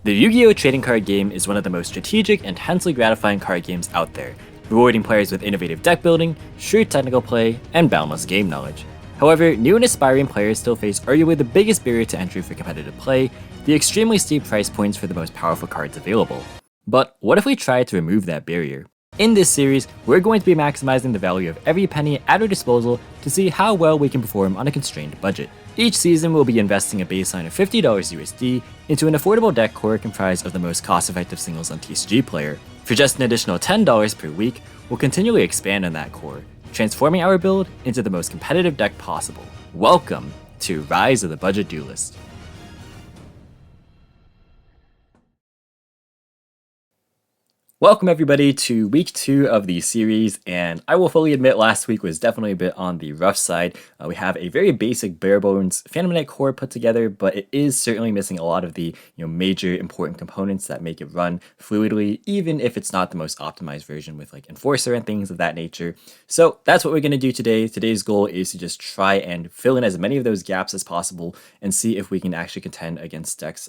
The Yu-Gi-Oh! Trading card game is one of the most strategic and intensely gratifying card games out there, rewarding players with innovative deck building, shrewd technical play, and boundless game knowledge. However, new and aspiring players still face arguably the biggest barrier to entry for competitive play, the extremely steep price points for the most powerful cards available. But what if we tried to remove that barrier? In this series, we're going to be maximizing the value of every penny at our disposal to see how well we can perform on a constrained budget. Each season, we'll be investing a baseline of $50 USD into an affordable deck core comprised of the most cost-effective singles on TCG Player. For just an additional $10 per week, we'll continually expand on that core, transforming our build into the most competitive deck possible. Welcome to Rise of the Budget Duelist. Welcome everybody to week 2 of the series, and I will fully admit last week was definitely a bit on the rough side. We have a very basic bare bones Phantom Knight core put together, but it is certainly missing a lot of the major important components that make it run fluidly, even if it's not the most optimized version with like Enforcer and things of that nature. So that's what we're going to do today. Today's goal is to just try and fill in as many of those gaps as possible and see if we can actually contend against decks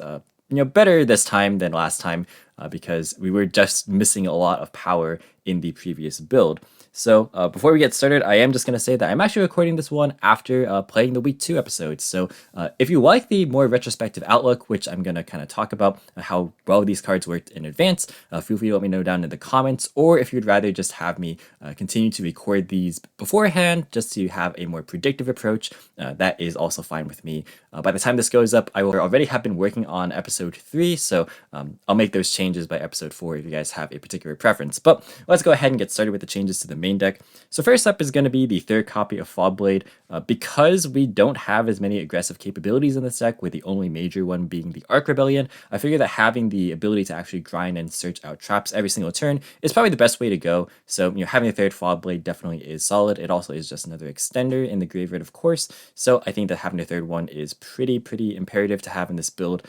better this time than last time, because we were just missing a lot of power in the previous build. So before we get started, I am just going to say that I'm actually recording this one after playing the week 2 episodes. So if you like the more retrospective outlook, which I'm going to kind of talk about how well these cards worked in advance, feel free to let me know down in the comments. Or if you'd rather just have me continue to record these beforehand, just to have a more predictive approach, that is also fine with me. By the time this goes up, I will already have been working on episode 3, so I'll make those changes by episode 4 if you guys have a particular preference. But let's go ahead and get started with the changes to the main deck. So first up is going to be the third copy of Fogblade. Because we don't have as many aggressive capabilities in this deck, with the only major one being the Arc Rebellion, I figure that having the ability to actually grind and search out traps every single turn is probably the best way to go. So having a third Fogblade definitely is solid. It also is just another extender in the graveyard, of course. So I think that having a third one is pretty imperative to have in this build.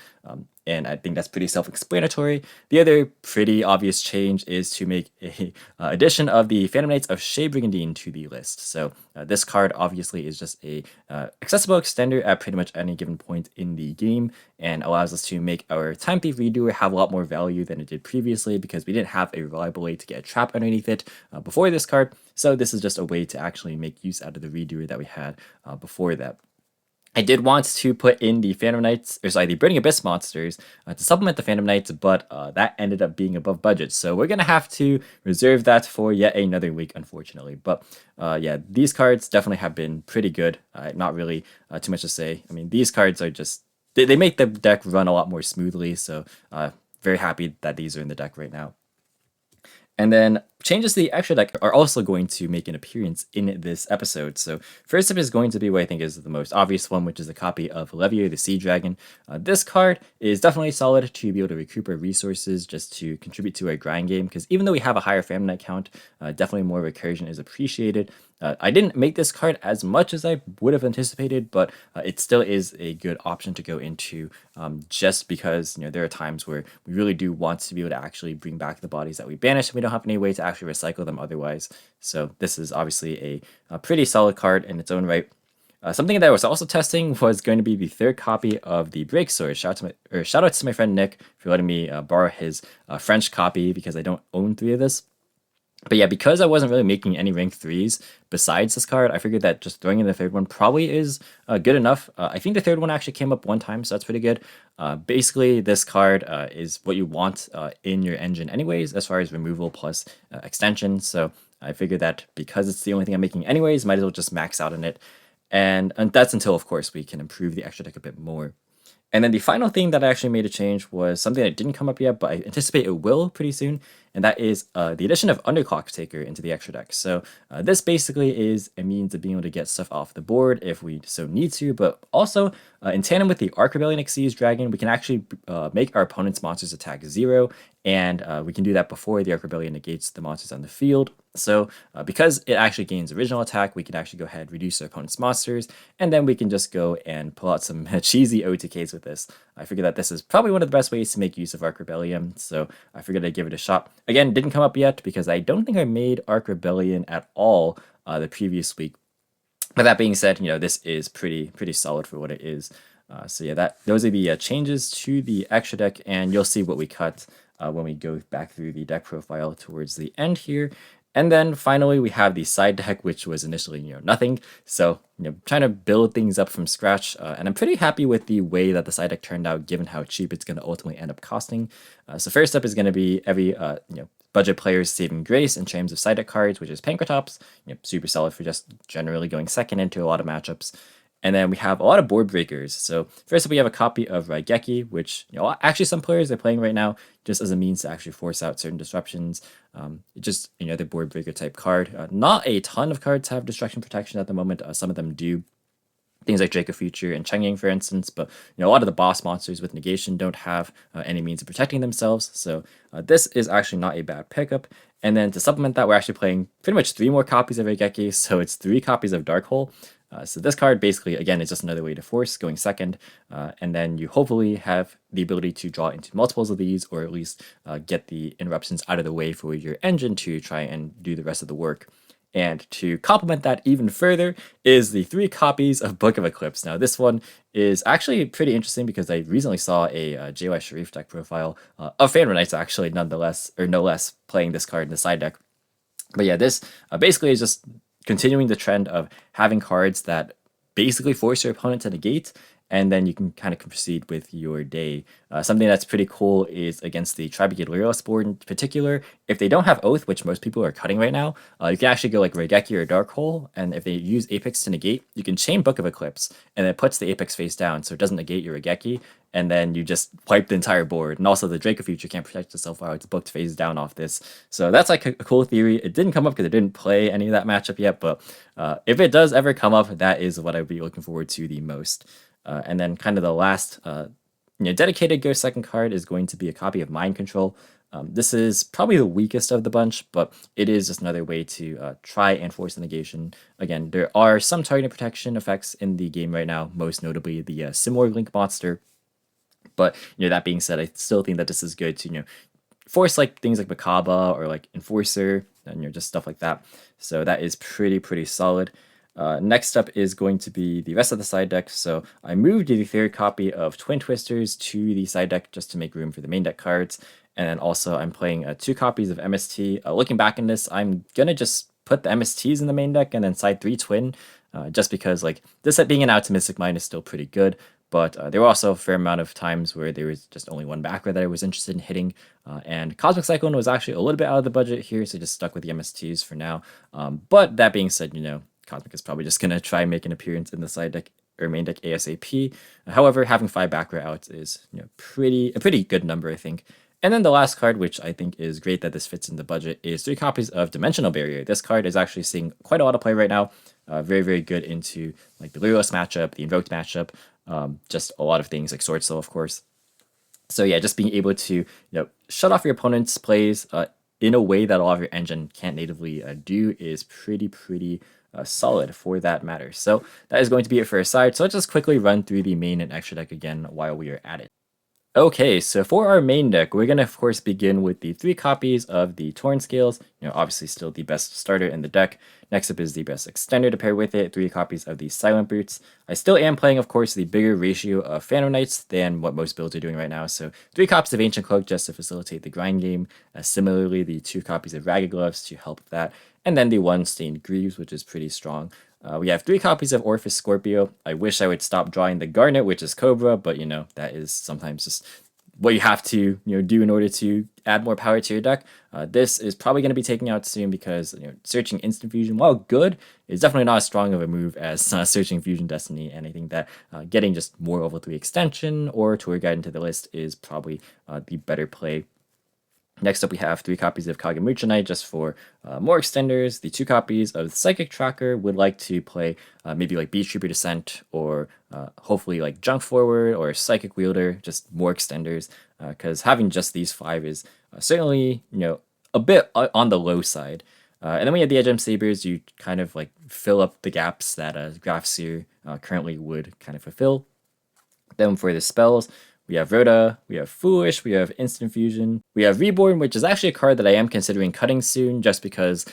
And I think that's pretty self-explanatory. The other pretty obvious change is to make a addition of the Phantom Knights of Shea Brigandine to the list. So this card obviously is just a accessible extender at pretty much any given point in the game, and allows us to make our Time Thief Redoer have a lot more value than it did previously, because we didn't have a reliable way to get a trap underneath it before this card. So this is just a way to actually make use out of the Redoer that we had before that. I did want to put in the Phantom Knights, the Burning Abyss monsters to supplement the Phantom Knights, but that ended up being above budget. So we're going to have to reserve that for yet another week, unfortunately. But yeah, these cards definitely have been pretty good. Not really too much to say. I mean, these cards are just, they make the deck run a lot more smoothly. So very happy that these are in the deck right now. And then changes to the extra deck are also going to make an appearance in this episode. So first up is going to be what I think is the most obvious one, which is a copy of Levier the Sea Dragon. This card is definitely solid to be able to recoup our resources just to contribute to our grind game, because even though we have a higher Phantom Knight count, definitely more recursion is appreciated. I didn't make this card as much as I would have anticipated, but it still is a good option to go into, just because there are times where we really do want to be able to actually bring back the bodies that we banished, and we don't have any way to actually recycle them otherwise. So this is obviously a pretty solid card in its own right. Something that I was also testing was going to be the third copy of the Break Sword. Shout out to my friend Nick for letting me borrow his French copy, because I don't own 3 of this. But yeah, because I wasn't really making any rank 3s besides this card, I figured that just throwing in the third one probably is good enough. I think the third one actually came up one time, so that's pretty good. Basically, this card is what you want in your engine anyways, as far as removal plus extension. So I figured that because it's the only thing I'm making anyways, might as well just max out on it. And that's until, of course, we can improve the extra deck a bit more. And then the final thing that I actually made a change was something that didn't come up yet, but I anticipate it will pretty soon, and that is the addition of Underclock Taker into the extra deck. So this basically is a means of being able to get stuff off the board if we so need to, but also in tandem with the Arc Rebellion Xyz Dragon, we can actually make our opponent's monsters attack 0, and we can do that before the Arc Rebellion negates the monsters on the field. So because it actually gains original attack, we can actually go ahead, reduce our opponent's monsters, and then we can just go and pull out some cheesy OTKs with this. I figured that this is probably one of the best ways to make use of Arc Rebellion, so I figured I'd give it a shot. Again, didn't come up yet because I don't think I made Arc Rebellion at all the previous week. But that being said, this is pretty solid for what it is. So yeah, those are the changes to the extra deck, and you'll see what we cut when we go back through the deck profile towards the end here. And then finally, we have the side deck, which was initially nothing. So trying to build things up from scratch, and I'm pretty happy with the way that the side deck turned out, given how cheap it's going to ultimately end up costing. So first up is going to be every budget player's saving grace in terms of side deck cards, which is Pankratops, super solid for just generally going second into a lot of matchups. And then we have a lot of board breakers. So first up, we have a copy of Raigeki, which actually some players are playing right now just as a means to actually force out certain disruptions. Just another board breaker type card. Not a ton of cards have destruction protection at the moment. Some of them do. Things like Draco Future and Chengying, for instance, but a lot of the boss monsters with negation don't have any means of protecting themselves. So this is actually not a bad pickup. And then to supplement that, we're actually playing pretty much 3 more copies of Raigeki, so it's 3 copies of Dark Hole. So this card basically, again, is just another way to force going second, and then you hopefully have the ability to draw into multiples of these, or at least get the interruptions out of the way for your engine to try and do the rest of the work. And to complement that even further is the 3 copies of Book of Eclipse. Now, this one is actually pretty interesting because I recently saw a JY Sharif deck profile of Phantom Knights, actually, nonetheless, or no less, playing this card in the side deck. But yeah, this basically is just continuing the trend of having cards that basically force your opponent to negate, and then you can kind of proceed with your day. Something that's pretty cool is against the Tribrigade Loyalist board in particular. If they don't have Oath, which most people are cutting right now, you can actually go like Raigeki or Dark Hole, and if they use Apex to negate, you can chain Book of Eclipse, and it puts the Apex face down, so it doesn't negate your Raigeki, and then you just wipe the entire board. And also the Draco Future can't protect itself while it's booked face down off this. So that's like a cool theory. It didn't come up because I didn't play any of that matchup yet, but if it does ever come up, that is what I'd be looking forward to the most. And then kind of the last dedicated Go Second card is going to be a copy of Mind Control. This is probably the weakest of the bunch, but it is just another way to try and force the negation. Again, there are some target protection effects in the game right now, most notably the Similar Link monster. But that being said, I still think that this is good to force like things like Hcabe or like Enforcer and just stuff like that. So that is pretty solid. Next up is going to be the rest of the side deck. So I moved the 3rd copy of Twin Twisters to the side deck just to make room for the main deck cards. And then also I'm playing 2 copies of MST. Looking back in this, I'm going to just put the MSTs in the main deck and then side 3 Twin, just because like this set being an optimistic mind is still pretty good. But there were also a fair amount of times where there was just only one backer that I was interested in hitting. And Cosmic Cyclone was actually a little bit out of the budget here, so just stuck with the MSTs for now. But that being said, Cosmic is probably just going to try and make an appearance in the side deck or main deck ASAP. However, having 5 backer outs is a pretty good number, I think. And then the last card, which I think is great that this fits in the budget, is 3 copies of Dimensional Barrier. This card is actually seeing quite a lot of play right now. Very good into like the Loyalist matchup, the Invoked matchup, just a lot of things like Sword Soul, of course. So yeah, just being able to shut off your opponent's plays in a way that a lot of your engine can't natively do is pretty solid for that matter. So that is going to be it for our side. So let's just quickly run through the main and extra deck again while we are at it. Okay, so for our main deck, we're going to, of course, begin with the 3 copies of the Torn Scales. Obviously still the best starter in the deck. Next up is the best extender to pair with it, 3 copies of the Silent Boots. I still am playing, of course, the bigger ratio of Phantom Knights than what most builds are doing right now. So 3 copies of Ancient Cloak just to facilitate the grind game. Similarly, the 2 copies of Ragged Gloves to help with that. And then the 1 Stained Greaves, which is pretty strong. We have 3 copies of Orphis Scorpio. I wish I would stop drawing the Gardner, which is Cobra, but that is sometimes just what you have to do in order to add more power to your deck. This is probably going to be taken out soon because searching Instant Fusion, while good, is definitely not as strong of a move as searching Fusion Destiny, and I think that getting just more level 3 extension or Tour Guide into the list is probably the better play. Next up, we have 3 copies of Kagemucha Knight just for more extenders. The 2 copies of the Psychic Tracker would like to play maybe like Beach Trooper Descent or hopefully like Junk Forward or Psychic Wielder, just more extenders. Because having just these 5 is certainly, a bit on the low side. And then we have the Edgem Sabers. You kind of like fill up the gaps that Grafseer currently would kind of fulfill. Then for the spells, we have Rhoda, we have Foolish, we have Instant Fusion, we have Reborn, which is actually a card that I am considering cutting soon just because,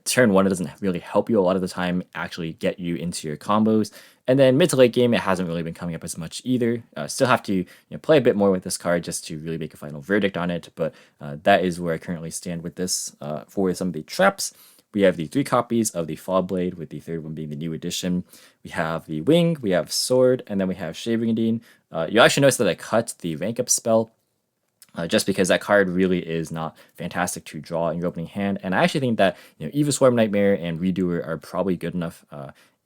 turn 1 it doesn't really help you a lot of the time, actually get you into your combos. And then mid to late game, it hasn't really been coming up as much either. Still have to play a bit more with this card just to really make a final verdict on it. But that is where I currently stand with this. For some of the traps, we have the 3 copies of the Fall Blade, with the third one being the new edition. We have the Wing, we have Sword, and then we have Shade. You actually notice that I cut the rank up spell just because that card really is not fantastic to draw in your opening hand. And I actually think that Eva Swarm Nightmare and Redoer are probably good enough.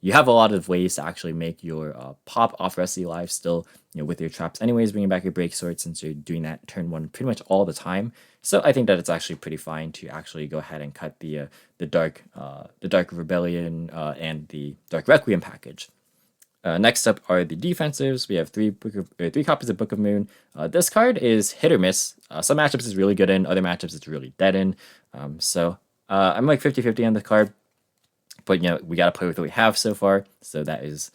You have a lot of ways to actually make your pop off rest of the life still, with your traps anyways, bringing back your break sword since you're doing that turn 1 pretty much all the time. So I think that it's actually pretty fine to actually go ahead and cut the Dark Rebellion and the Dark Requiem package. Next up are the defensives. We have 3 copies of Book of Moon. This card is hit or miss. Some matchups it's really good in, other matchups it's really dead in. So I'm like 50-50 on the card. But we got to play with what we have so far. So that is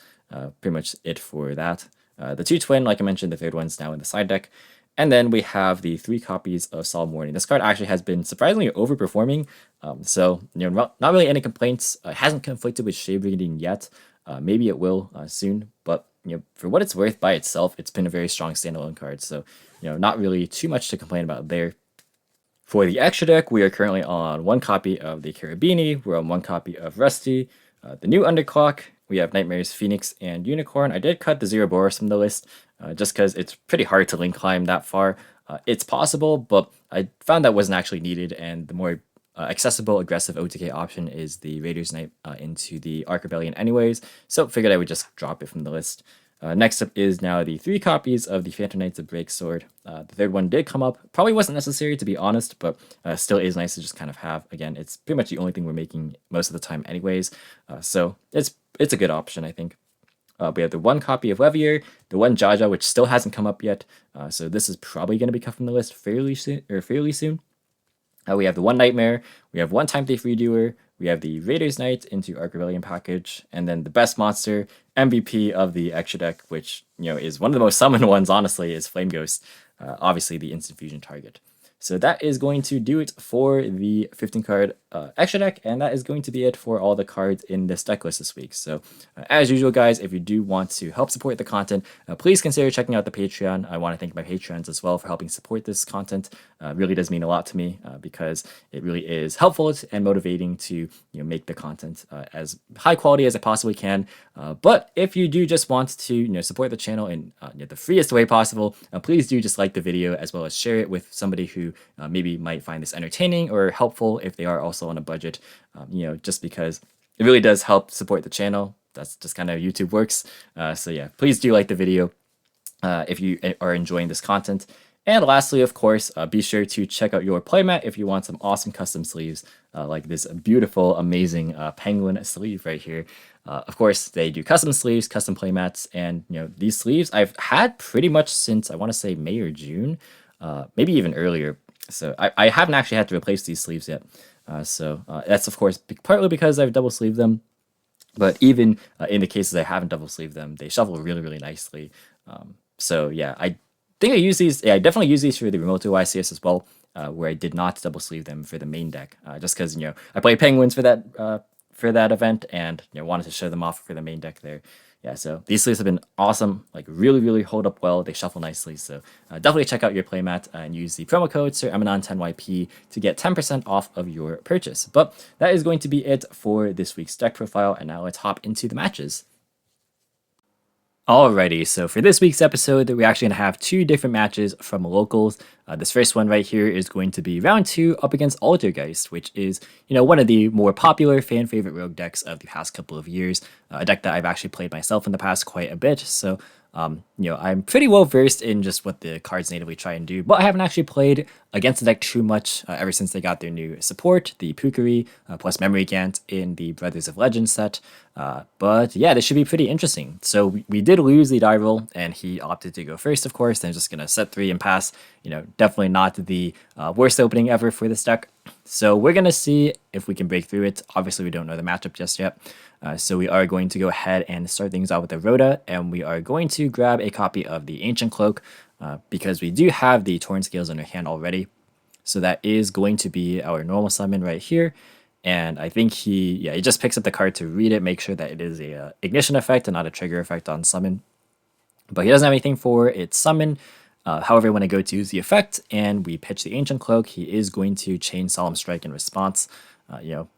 pretty much it for that. The 2 twin, like I mentioned, the third one's now in the side deck. And then we have the 3 copies of Solemn Warning. This card actually has been surprisingly overperforming. So not really any complaints. It hasn't conflicted with Shade Brigandine yet. Maybe it will soon, but for what it's worth by itself, it's been a very strong standalone card. So not really too much to complain about there. For the extra deck, we are currently on 1 copy of the Carabini. We're on 1 copy of Rusty. The new Underclock, we have Nightmares, Phoenix, and Unicorn. I did cut the Zero Boros from the list just because it's pretty hard to link climb that far. It's possible, but I found that wasn't actually needed, and the more accessible, aggressive OTK option is the Raiders Knight into the Ark Rebellion anyways, so figured I would just drop it from the list. Next up is now the 3 copies of the Phantom Knights of Breaksword. The third one did come up. Probably wasn't necessary, to be honest, but still is nice to just kind of have. Again, it's pretty much the only thing we're making most of the time anyways, so it's a good option, I think. We have the 1 copy of Levier, the 1 Jaja, which still hasn't come up yet, so this is probably going to be cut from the list fairly soon. We have the 1 Nightmare, we have 1 Time Thief Redoer, we have the Raiders Knight into Ark Rebellion package, and then the best monster, MVP of the extra deck, which is one of the most summoned ones, honestly, is Flame Ghost, obviously the instant fusion target. So that is going to do it for the 15 card extra deck, and that is going to be it for all the cards in this deck list this week. So as usual, guys, if you do want to help support the content, please consider checking out the Patreon. I want to thank my patrons as well for helping support this content. It really does mean a lot to me because it really is helpful and motivating to make the content as high quality as I possibly can. But if you do just want to support the channel in the freest way possible, please do just like the video as well as share it with somebody who maybe might find this entertaining or helpful if they are also on a budget, just because it really does help support the channel. That's just kind of how YouTube works. So yeah, please do like the video if you are enjoying this content. And lastly, of course, be sure to check out your playmat if you want some awesome custom sleeves like this beautiful, amazing penguin sleeve right here. Of course, they do custom sleeves, custom playmats, and these sleeves I've had pretty much since I want to say May or June, maybe even earlier. So I haven't actually had to replace these sleeves yet. So that's, of course, partly because I've double sleeved them. But even in the cases I haven't double sleeved them, they shuffle really, really nicely. So yeah, I think I use these. Yeah, I definitely use these for the Remote YCS as well, where I did not double sleeve them for the main deck, just because I play Penguins for that event, and wanted to show them off for the main deck there. Yeah, so these sleeves have been awesome, like really, really hold up well. They shuffle nicely, so definitely check out your playmat and use the promo code Emanon10YP to get 10% off of your purchase. But that is going to be it for this week's deck profile, and now let's hop into the matches. Alrighty, so for this week's episode, we're actually going to have 2 different matches from locals. This first one right here is going to be round 2 up against Altergeist, which is, one of the more popular fan favorite rogue decks of the past couple of years. A deck that I've actually played myself in the past quite a bit, so I'm pretty well versed in just what the cards natively try and do, but I haven't actually played against the deck too much ever since they got their new support, the Pukari plus Memory Gant in the Brothers of Legend set. But yeah, this should be pretty interesting. So we did lose the die roll, and he opted to go first, of course. Then just gonna set 3 and pass. Definitely not the worst opening ever for this deck. So we're gonna see if we can break through it. Obviously, we don't know the matchup just yet. So we are going to go ahead and start things out with the Rhoda, and we are going to grab a copy of the Ancient Cloak because we do have the Torn Scales in our hand already. So that is going to be our normal summon right here. And I think he just picks up the card to read it, make sure that it is a ignition effect and not a trigger effect on summon. But he doesn't have anything for its summon. However, when I go to use the effect and we pitch the Ancient Cloak, he is going to chain Solemn Strike in response.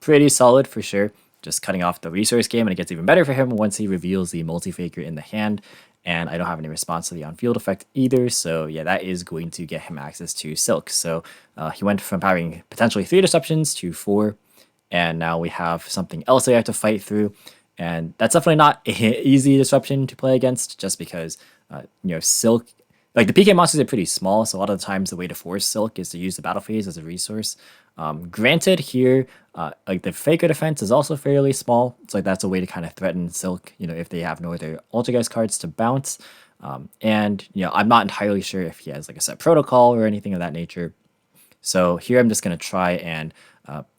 Pretty solid for sure. Just cutting off the resource game, and it gets even better for him once he reveals the Multi-Faker in the hand. And I don't have any response to the on-field effect either, so yeah, that is going to get him access to Silk. So he went from having potentially 3 disruptions to 4, and now we have something else that I have to fight through. And that's definitely not an easy disruption to play against, just because, Silk, like the PK monsters are pretty small, so a lot of the times the way to force Silk is to use the battle phase as a resource. Granted, here, like the Faker defense is also fairly small, so like that's a way to kind of threaten Silk, if they have no other Altergeist cards to bounce. And I'm not entirely sure if he has like a set protocol or anything of that nature. So here I'm just going to try and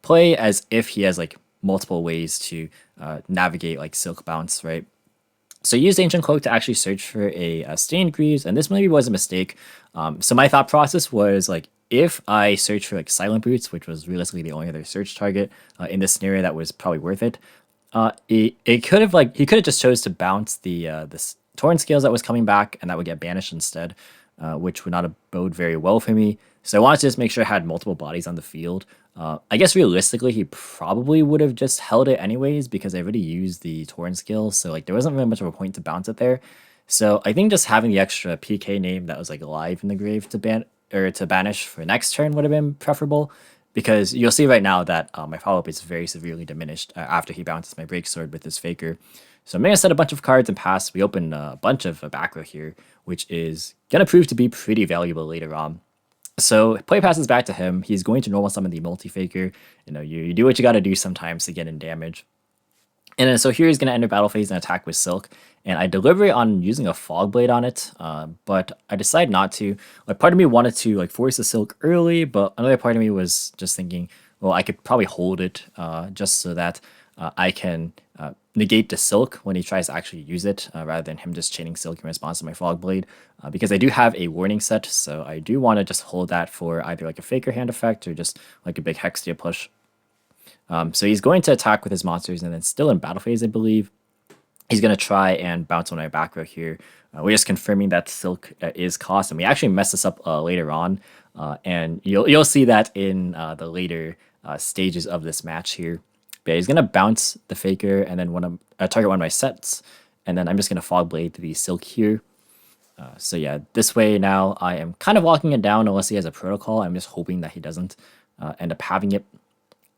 play as if he has like multiple ways to navigate like Silk bounce, right? So I used Ancient Cloak to actually search for a Stained Greaves, and this maybe was a mistake. So my thought process was like, if I search for like Silent Boots, which was realistically the only other search target in this scenario that was probably worth it, it could have he could have just chose to bounce the this Torrent Scales that was coming back, and that would get banished instead, which would not have bode very well for me. So I wanted to just make sure I had multiple bodies on the field. I guess realistically, he probably would have just held it anyways because I already used the Torrent Skills, so like there wasn't really much of a point to bounce it there. So I think just having the extra PK name that was like alive in the grave to banish for next turn would have been preferable, because you'll see right now that my follow-up is very severely diminished after he bounces my Break Sword with his Faker. So I'm going to set a bunch of cards and pass. We open a bunch of back row here, which is going to prove to be pretty valuable later on. So play passes back to him. He's going to normal summon the Multi-Faker. You do what you got to do sometimes to get in damage. And then so here he's going to enter battle phase and attack with Silk. And I deliberate on using a Fog Blade on it, but I decided not to. Like part of me wanted to like force the Silk early, but another part of me was just thinking, well, I could probably hold it just so that I can negate the Silk when he tries to actually use it, rather than him just chaining Silk in response to my Fog Blade, because I do have a warning set, so I do want to just hold that for either like a Faker hand effect or just like a big Hextia push. So he's going to attack with his monsters, and then still in battle phase, I believe. He's going to try and bounce on my back row here. We're just confirming that Silk is cost, and we actually messed this up later on, and you'll see that in the later stages of this match here. But he's going to bounce the Faker and then target one of my sets, and then I'm just going to Fog Blade the Silk here. So yeah, this way now I am kind of locking it down unless he has a protocol. I'm just hoping that he doesn't end up having it.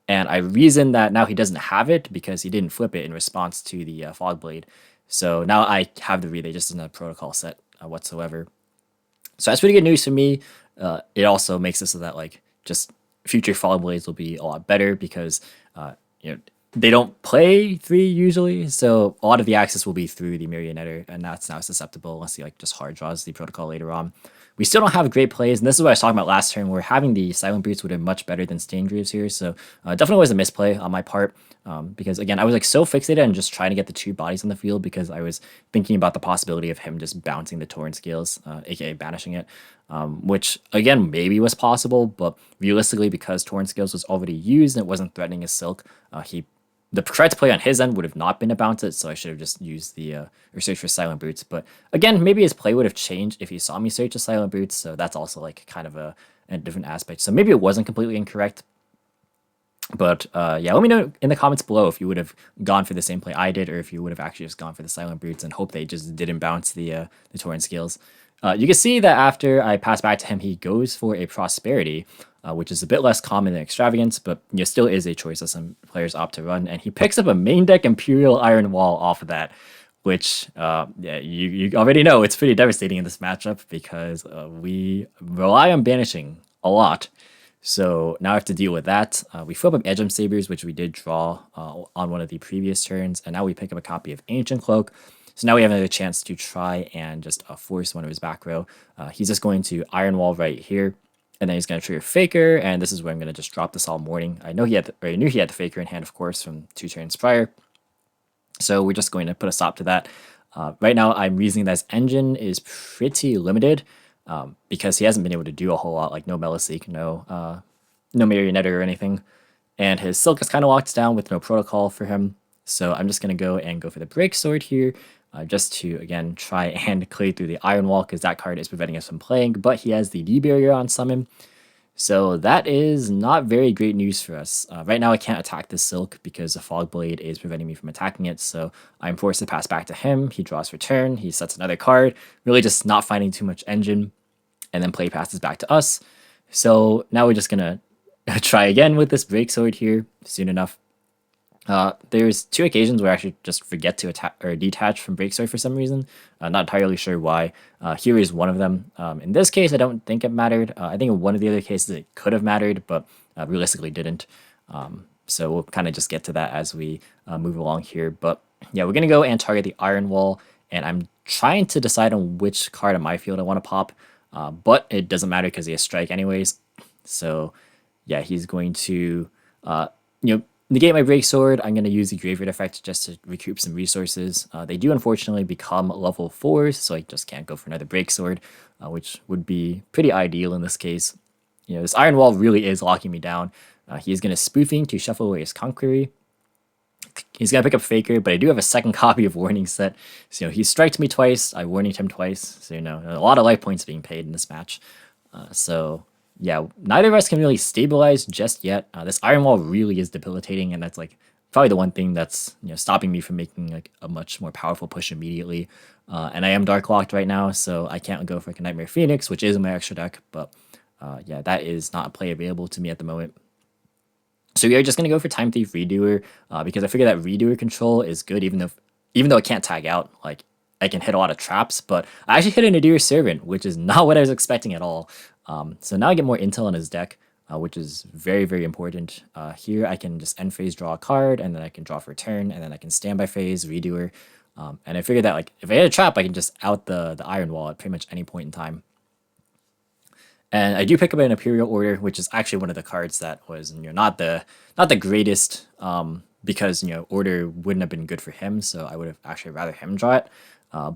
And I reason that now he doesn't have it because he didn't flip it in response to the Fog Blade. So now I have the relay, just in a protocol set whatsoever. So that's pretty good news for me. It also makes it so that like just future Fog Blades will be a lot better because they don't play 3 usually, so a lot of the access will be through the Marionetter, and that's now susceptible unless he like just hard draws the protocol later on. We still don't have great plays, and this is what I was talking about last turn, where having the Silent Boots would have been much better than Stained Greaves here, so definitely was a misplay on my part, because again, I was like so fixated on just trying to get the 2 bodies on the field because I was thinking about the possibility of him just bouncing the Torrent Scales, aka banishing it, which again maybe was possible, but realistically, because Torrent Scales was already used and it wasn't threatening his Silk, the correct play on his end would have not been to bounce it, so I should have just used the or searched for Silent Boots. But again, maybe his play would have changed if he saw me search for Silent Boots, so that's also like kind of a different aspect. So maybe it wasn't completely incorrect. But yeah, let me know in the comments below if you would have gone for the same play I did, or if you would have actually just gone for the Silent Boots and hope they just didn't bounce the Torrent Scales. You can see that after I pass back to him, he goes for a Prosperity, which is a bit less common than Extravagance, but still is a choice that some players opt to run. And he picks up a main deck Imperial Iron Wall off of that, which yeah, you already know it's pretty devastating in this matchup because we rely on banishing a lot. So now I have to deal with that. We flip up Edgem Sabers, which we did draw on one of the previous turns, and now we pick up a copy of Ancient Cloak. So now we have another chance to try and just force one of his back row. He's just going to Iron Wall right here, and then he's going to trigger Faker, and this is where I'm going to just drop the Solemn Warning. I knew he had the Faker in hand, of course, from 2 turns prior. So we're just going to put a stop to that. Right now, I'm reasoning that his engine is pretty limited because he hasn't been able to do a whole lot, like no Meliseek, no Marionetter or anything. and his Silk is kind of locked down with no protocol for him. So I'm just going to go for the Break Sword here, just to, again, try and clear through the Iron Wall, because that card is preventing us from playing, but he has the D barrier on summon. So that is not very great news for us. Right now I can't attack this Silk because the Fog Blade is preventing me from attacking it, so I'm forced to pass back to him. He draws for turn, he sets another card, really just not finding too much engine, and then play passes back to us. So now we're just gonna try again with this Break Sword here soon enough. There's 2 occasions where I actually just forget to attack or detach from Break Sword for some reason. Not entirely sure why. Here is one of them. In this case, I don't think it mattered. I think in one of the other cases it could have mattered, but realistically didn't. So we'll kind of just get to that as we move along here. But yeah, we're going to go and target the Iron Wall, and I'm trying to decide on which card in my field I want to pop, but it doesn't matter because he has Strike anyways. So yeah, he's going to, negate my Break Sword. I'm going to use the Graveyard effect just to recoup some resources. They do unfortunately become level 4s, so I just can't go for another Break Sword, which would be pretty ideal in this case. This Iron Wall really is locking me down. He's going to Spoofing to shuffle away his Conqueror. He's going to pick up Faker, but I do have a second copy of Warning Set. So he striked me twice, I warned him twice. So a lot of life points being paid in this match. So yeah, neither of us can really stabilize just yet. This Iron Wall really is debilitating, and that's like probably the one thing that's stopping me from making like a much more powerful push immediately. And I am Dark Locked right now, so I can't go for like a Nightmare Phoenix, which is in my extra deck. But yeah, that is not a play available to me at the moment. So we are just gonna go for Time Thief Redoer, because I figure that Redoer control is good, even though it can't tag out. Like I can hit a lot of traps, but I actually hit an Nadir Servant, which is not what I was expecting at all. So now I get more intel on his deck, which is very, very important. Here I can just end phase draw a card, and then I can draw for a turn, and then I can standby phase, Redoer. And I figured that like if I hit a trap, I can just out the Iron Wall at pretty much any point in time. And I do pick up an Imperial Order, which is actually one of the cards that was not the greatest, because Order wouldn't have been good for him, so I would have actually rather him draw it.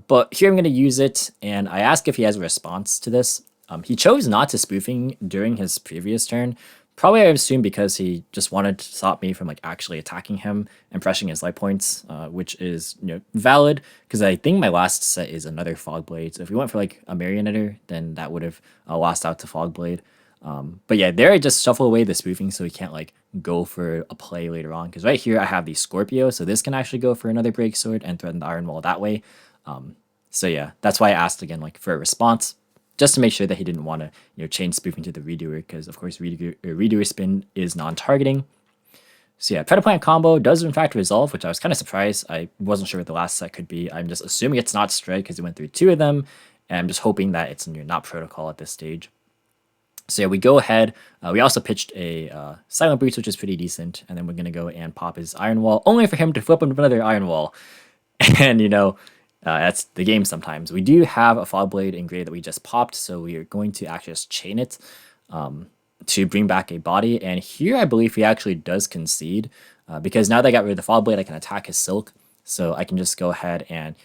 But here I'm going to use it, and I ask if he has a response to this. He chose not to Spoofing during his previous turn, probably I assume because he just wanted to stop me from like actually attacking him and pressing his life points, which is valid, because I think my last set is another Fog Blade. So if we went for like a Marionetter, then that would have lost out to Fog Blade. But yeah, there I just shuffle away the Spoofing so he can't like go for a play later on, because right here I have the Scorpio, so this can actually go for another Break Sword and threaten the Iron Wall that way. So yeah, that's why I asked again like for a response, just to make sure that he didn't want to change Spoofing to the Redoer, because of course Redoer spin is non-targeting. So yeah, Predaplant combo does in fact resolve, which I was kind of surprised. I wasn't sure what the last set could be. I'm just assuming it's not Strike because he went through 2 of them, and I'm just hoping that it's not Protocol at this stage. So yeah, we go ahead. We also pitched a Silent Boots, which is pretty decent, and then we're going to go and pop his Iron Wall, only for him to flip another Iron Wall. And that's the game sometimes. We do have a Fog Blade in Gray that we just popped, so we are going to actually just chain it to bring back a body. And here I believe he actually does concede, because now that I got rid of the Fog Blade, I can attack his Silk. So I can just go ahead and,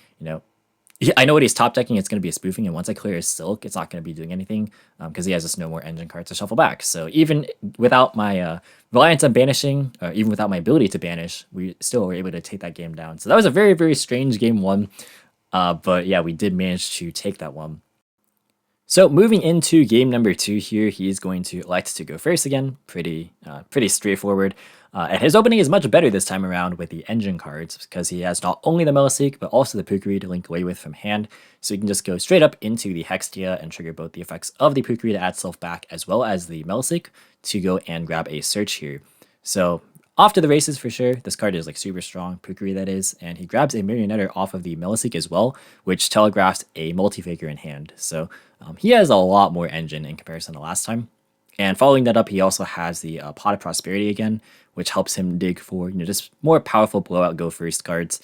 I know what he's top decking, it's going to be a Spoofing, and once I clear his Silk, it's not going to be doing anything, because he has just no more engine cards to shuffle back. So even without my reliance on banishing, or even without my ability to banish, we still were able to take that game down. So that was a very, very strange game 1. But yeah, we did manage to take that one. So moving into game number 2 here, he's going to elect to go first again. Pretty straightforward. And his opening is much better this time around with the engine cards, because he has not only the Meliseek, but also the Pukri to link away with from hand. So you can just go straight up into the Hextia and trigger both the effects of the Pukri to add self back, as well as the Meliseek to go and grab a search here. So off to the races for sure. This card is like super strong, Pukri that is, and he grabs a Marionetter off of the Meliseek as well, which telegraphs a Multi-Faker in hand. So he has a lot more engine in comparison to last time. And following that up, he also has the Pot of Prosperity again, which helps him dig for just more powerful blowout go first cards.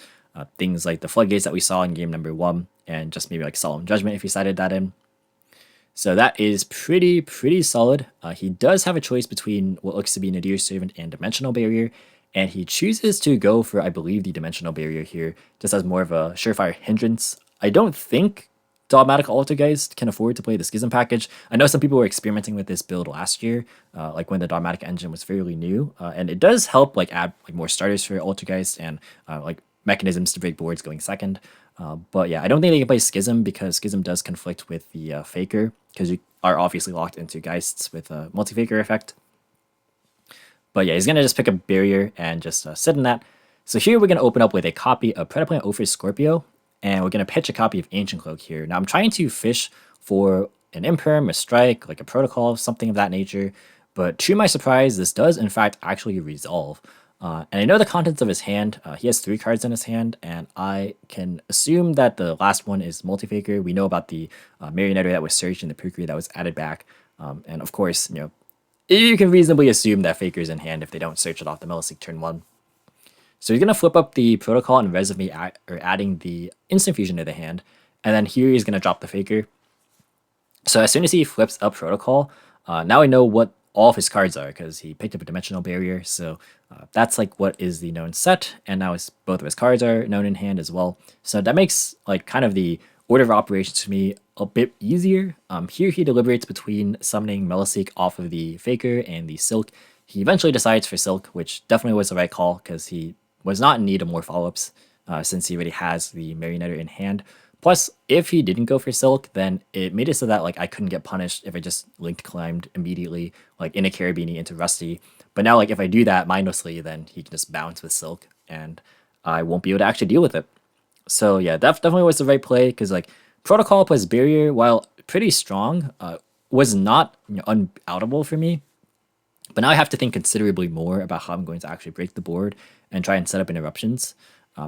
Things like the Floodgates that we saw in game number 1, and just maybe like Solemn Judgment if he sided that in. So that is pretty solid. He does have a choice between what looks to be Nadir Servant and Dimensional Barrier, and he chooses to go for, I believe, the Dimensional Barrier here, just as more of a surefire hindrance. I don't think Dogmatic Altergeist can afford to play the Schism package. I know some people were experimenting with this build last year, like when the Dogmatic engine was fairly new, and it does help like add like more starters for Altergeist and like mechanisms to break boards going second. But yeah, I don't think they can play Schism because Schism does conflict with the Faker because you are obviously locked into Geists with a multi-Faker effect. But yeah, he's going to just pick a barrier and just sit in that. So here we're going to open up with a copy of Predaplant over Scorpio, and we're going to pitch a copy of Ancient Cloak here. Now I'm trying to fish for an Imperm, a Strike, like a Protocol, something of that nature. But to my surprise, this does in fact actually resolve. And I know the contents of his hand. He has 3 cards in his hand, and I can assume that the last one is Multi-Faker. We know about the Marionette that was searched and the Pukri that was added back. And of course, you can reasonably assume that Faker's in hand if they don't search it off the Milliseek turn 1. So he's going to flip up the Protocol and res of me adding the Instant Fusion to the hand. And then here he's going to drop the Faker. So as soon as he flips up Protocol, now I know what all of his cards are because he picked up a Dimensional Barrier. So that's like what is the known set. And now both of his cards are known in hand as well. So that makes like kind of the order of operations to me a bit easier. Here he deliberates between summoning Milliseek off of the Faker and the Silk. He eventually decides for Silk, which definitely was the right call because he was not in need of more follow-ups since he already has the Marionette in hand. Plus, if he didn't go for Silk, then it made it so that like I couldn't get punished if I just linked climbed immediately, like in a Carabini into Rusty. But now, like if I do that mindlessly, then he can just bounce with Silk, and I won't be able to actually deal with it. So yeah, that definitely was the right play because like Protocol plus Barrier, while pretty strong, was not unoutable for me. But now I have to think considerably more about how I'm going to actually break the board and try and set up interruptions.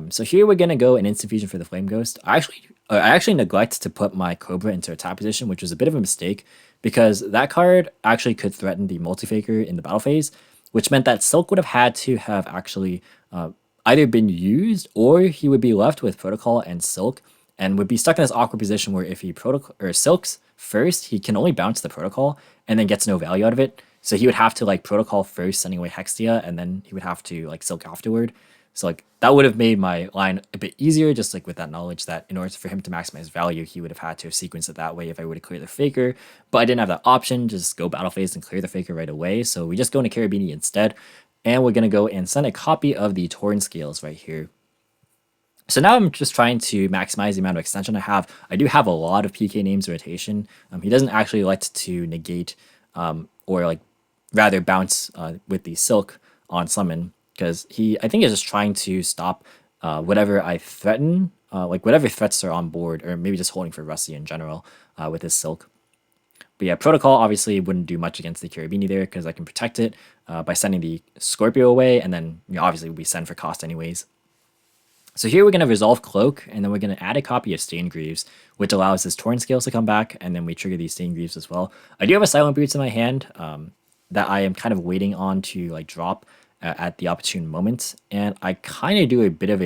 So here we're going to go an Instant Fusion for the Flame Ghost. I actually neglect to put my Cobra into attack position, which was a bit of a mistake because that card actually could threaten the Multi-Faker in the battle phase, which meant that Silk would have had to have actually either been used or he would be left with Protocol and Silk and would be stuck in this awkward position where if he Silks first, he can only bounce the Protocol and then gets no value out of it. So he would have to like Protocol first, sending away Hextia, and then he would have to like Silk afterward. So like that would have made my line a bit easier, just like with that knowledge that in order for him to maximize value, he would have had to have sequenced it that way if I would have cleared the Faker. But I didn't have that option, just go battle phase and clear the Faker right away. So we just go into Carabini instead. And we're gonna go and send a copy of the Torn Scales right here. So now I'm just trying to maximize the amount of extension I have. I do have a lot of PK names rotation. He doesn't actually like to negate or like rather bounce with the Silk on summon because I think is just trying to stop whatever I threaten, like whatever threats are on board, or maybe just holding for Rusty in general with his Silk. But yeah, Protocol obviously wouldn't do much against the Carabini there because I can protect it by sending the Scorpio away, and then obviously we send for cost anyways. So here we're going to resolve Cloak, and then we're going to add a copy of Stained Greaves, which allows his Torn Scales to come back, and then we trigger these Stained Greaves as well. I do have a Silent Boots in my hand that I am kind of waiting on to like drop at the opportune moment, and I kind of do a bit of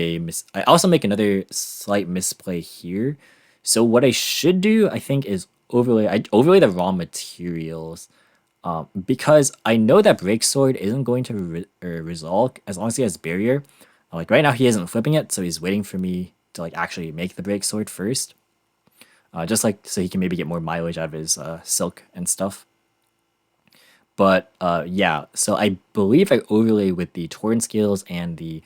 I also make another slight misplay here. So what I should do, I think, is overlay the raw materials because I know that Break Sword isn't going to resolve as long as he has Barrier. Like right now he isn't flipping it, so he's waiting for me to like actually make the Break Sword first. Just like so he can maybe get more mileage out of his Silk and stuff. But yeah, so I believe I overlay with the Torn Scales and the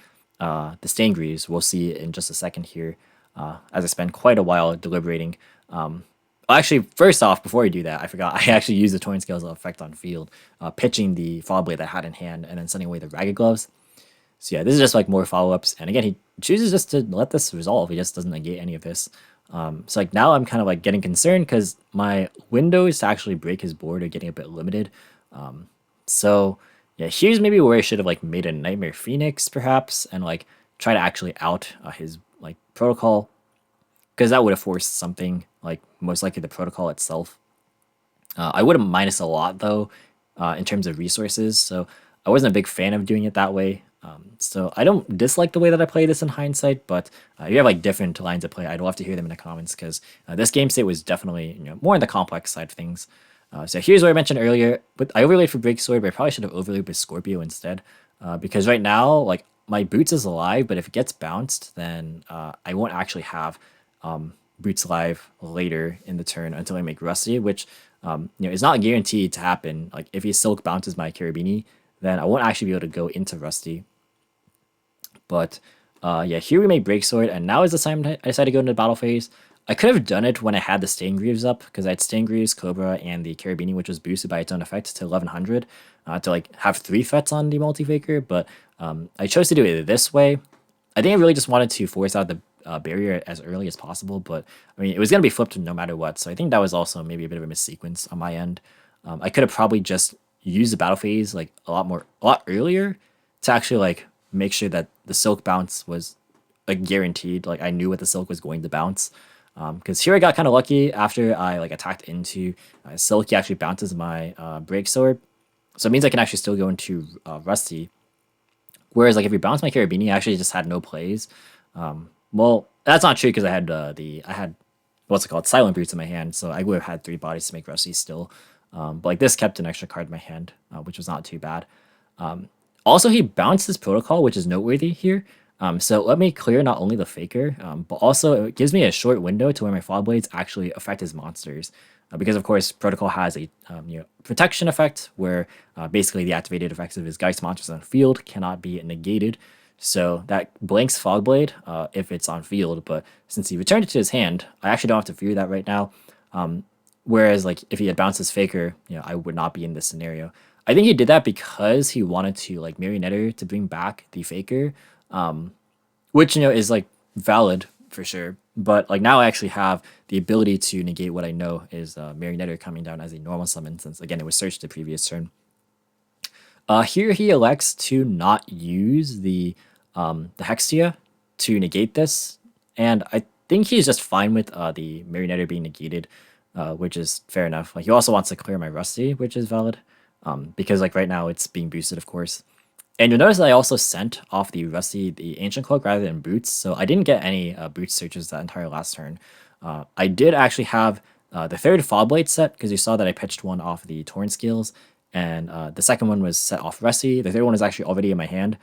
Stained Greaves. We'll see in just a second here as I spend quite a while deliberating. Actually, first off, before I do that, I forgot I actually used the Torn Scales effect on field, pitching the Fall Blade that I had in hand and then sending away the Ragged Gloves. So yeah, this is just like more follow-ups. And again, he chooses just to let this resolve. He just doesn't negate any of this. So like now I'm kind of like getting concerned because my windows to actually break his board are getting a bit limited. So yeah, here's maybe where I should have like made a Nightmare Phoenix perhaps and like try to actually out his like Protocol because that would have forced something like most likely the Protocol itself. I would have minus a lot though in terms of resources. So I wasn't a big fan of doing it that way. So I don't dislike the way that I play this in hindsight, but you have like different lines of play. I'd love to hear them in the comments because this game state was definitely more on the complex side of things. So here's what I mentioned earlier, but I overlaid for Break Sword, but I probably should have overlaid with Scorpio instead because right now like my Boots is alive, but if it gets bounced, then I won't actually have Boots live later in the turn until I make Rusty, which is not guaranteed to happen. Like if he Silk bounces my Carabini, then I won't actually be able to go into Rusty. But yeah, here we make Breaksword, and now is the time I decided to go into the battle phase. I could have done it when I had the Stangreaves up, because I had Stangreaves, Cobra, and the Carabini, which was boosted by its own effect to 1100 to like have 3 threats on the multi-faker, but I chose to do it this way. I think I really just wanted to force out the barrier as early as possible, but I mean, it was going to be flipped no matter what, so I think that was also maybe a bit of a missequence on my end. I could have probably just used the battle phase like a lot earlier to actually like make sure that the Silk bounce was like guaranteed. Like I knew what the Silk was going to bounce. Because here I got kind of lucky after I like attacked into Silk. He actually bounces my Break Sword, so it means I can actually still go into Rusty. Whereas like if you bounce my Carabini, I actually just had no plays. Well, that's not true because I had what's it called, Silent Boots in my hand, so I would have had 3 bodies to make Rusty still. But like this kept an extra card in my hand, which was not too bad. Also, he bounced his Protocol, which is noteworthy here. So let me clear not only the Faker, but also it gives me a short window to where my Fog Blades actually affect his monsters. Because of course, Protocol has a protection effect where basically the activated effects of his Geist monsters on field cannot be negated. So that blanks Fog Blade if it's on field, but since he returned it to his hand, I actually don't have to fear that right now. Whereas like if he had bounced his Faker, I would not be in this scenario. I think he did that because he wanted to like Marionetter to bring back the Faker, which is like valid for sure. But like now I actually have the ability to negate what I know is Marionetter coming down as a normal summon, since again it was searched the previous turn. Here he elects to not use the Hexia to negate this, and I think he's just fine with the Marionetter being negated, which is fair enough. Like he also wants to clear my Rusty, which is valid, because like right now it's being boosted, of course. And you'll notice that I also sent off the Rusty, the Ancient Cloak, rather than Boots, so I didn't get any Boots searches that entire last turn. I did actually have the 3rd Fog Blade set, because you saw that I pitched one off the Torn Skills, and the second one was set off Rusty. The 3rd one is actually already in my hand.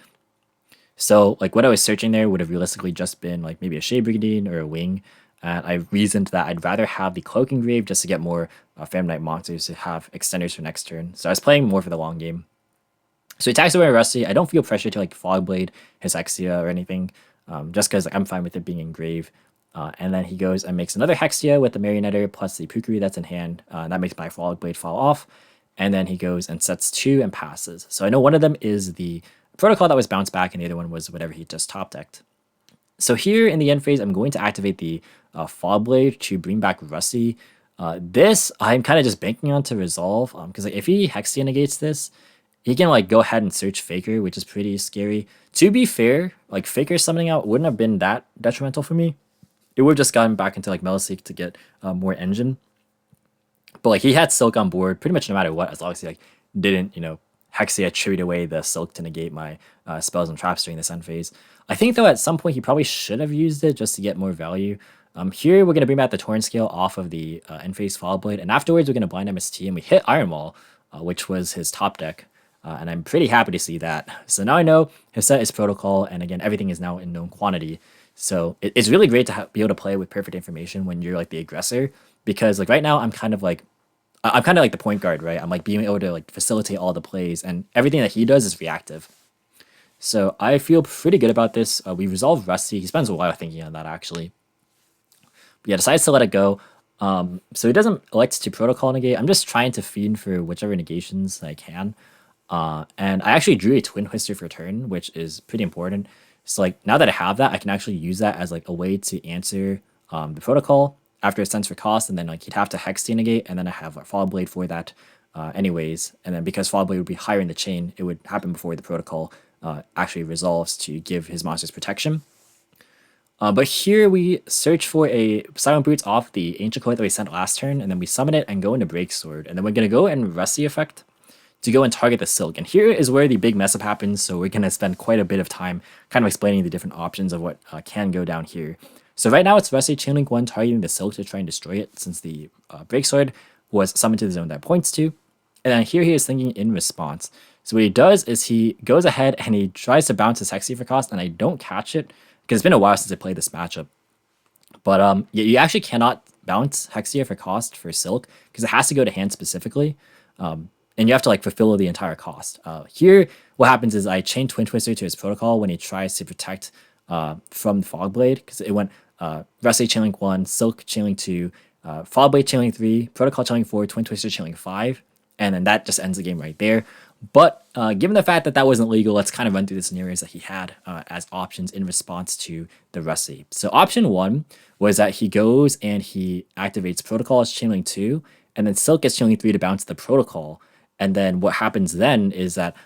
So like what I was searching there would have realistically just been like maybe a Shade Brigandine or a Wing, and I reasoned that I'd rather have the Cloak Engraved just to get more Phantom Knight monsters to have extenders for next turn. So I was playing more for the long game. So he attacks away Rusty. I don't feel pressure to like Fog Blade his Hexia or anything, just because like, I'm fine with it being engraved. And then he goes and makes another Hexia with the Marionetter plus the Pukuri that's in hand. And that makes my Fog Blade fall off. And then he goes and sets 2 and passes. So I know one of them is the Protocol that was bounced back, and the other one was whatever he just top decked. So here in the end phase, I'm going to activate the Fog Blade to bring back Rusty. This I'm kind of just banking on to resolve, because like, if he Hexia negates this, he can like go ahead and search Faker, which is pretty scary. To be fair, like Faker summoning out wouldn't have been that detrimental for me. It would have just gotten back into like Melisseek to get more engine. But like he had Silk on board pretty much no matter what, as long as he like didn't Hexia trade away the Silk to negate my spells and traps during this end phase. I think though at some point he probably should have used it just to get more value. Here we're gonna bring back the Torn Scale off of the end phase Fog Blade, and afterwards we're gonna blind MST and we hit Iron Wall, which was his top deck. And I'm pretty happy to see that. So now I know his set is Protocol, and again, everything is now in known quantity. So it's really great to be able to play with perfect information when you're like the aggressor, because like right now I'm kind of like the point guard, right? I'm like being able to like facilitate all the plays, and everything that he does is reactive. So I feel pretty good about this. We resolved Rusty. He spends a while thinking on that actually. But yeah, decides to let it go. So he doesn't elect to Protocol negate. I'm just trying to feed for whichever negations I can. And I actually drew a Twin Twister for turn, which is pretty important. So like now that I have that, I can actually use that as like a way to answer the Protocol after it sends for cost, and then like he'd have to Hexia negate, and then I have a Fog Blade for that anyways. And then because Fog Blade would be higher in the chain, it would happen before the Protocol actually resolves to give his monsters protection. But here we search for a Silent Boots off the Ancient Cloak that we sent last turn, and then we summon it and go into Breaksword, and then we're gonna go and Rusty effect to go and target the Silk. And here is where the big mess up happens, so we're going to spend quite a bit of time kind of explaining the different options of what can go down here. So right now it's Rusty Chainlink 1 targeting the Silk to try and destroy it, since the Breaksword was summoned to the zone that points to. And then here he is thinking in response. So what he does is he goes ahead and he tries to bounce his Hexia for cost, and I don't catch it, because it's been a while since I played this matchup. But you actually cannot bounce Hexia for cost for Silk because it has to go to hand specifically, and you have to like fulfill the entire cost. Here, what happens is I chain Twin Twister to his protocol when he tries to protect from Fogblade because it went Rusty Chainlink 1, Silk Chainlink 2, Fogblade Chainlink 3, Protocol Chainlink 4, Twin Twister Chainlink 5, and then that just ends the game right there. But given the fact that that wasn't legal, let's kind of run through the scenarios that he had as options in response to the Rusty. So option 1 was that he goes and he activates Protocol as Chainlink 2, and then Silk gets Chainlink 3 to bounce the Protocol. And then what happens then is that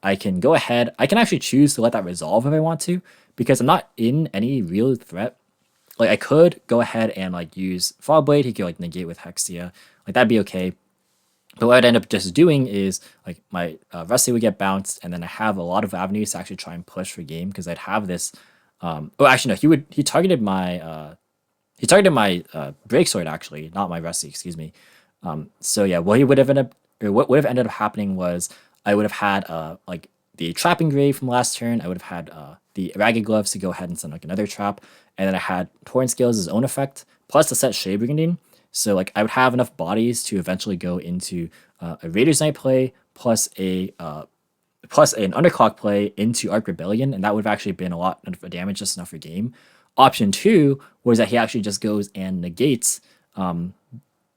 I can go ahead, I can actually choose to let that resolve if I want to, because I'm not in any real threat. Like I could go ahead and like use Fogblade, he could like negate with Hexia, like that'd be okay. But what I'd end up just doing is like my Rusty would get bounced, and then I have a lot of avenues to actually try and push for game because I'd have this. Oh, actually no, he targeted my break sword actually, not my Rusty, excuse me. So yeah, what he would have ended up, or what would have ended up happening was I would have had like the trapping grave from last turn. I would have had the ragged gloves to go ahead and send like another trap, and then I had torn scales' own effect plus the set Shade Brigandine. So like I would have enough bodies to eventually go into a Raiders Knight play plus plus an Underclock play into Arc Rebellion, and that would have actually been a lot of damage, just enough for game. Option 2 was that he actually just goes and negates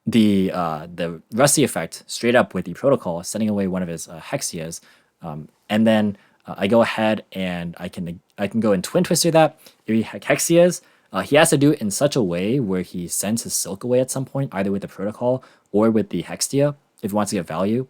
the Rusty effect straight up with the Protocol, sending away one of his Hexias, and then I go ahead and I can go and Twin Twister that. If he Hexias, he has to do it in such a way where he sends his Silk away at some point, either with the Protocol or with the Hexia, if he wants to get value.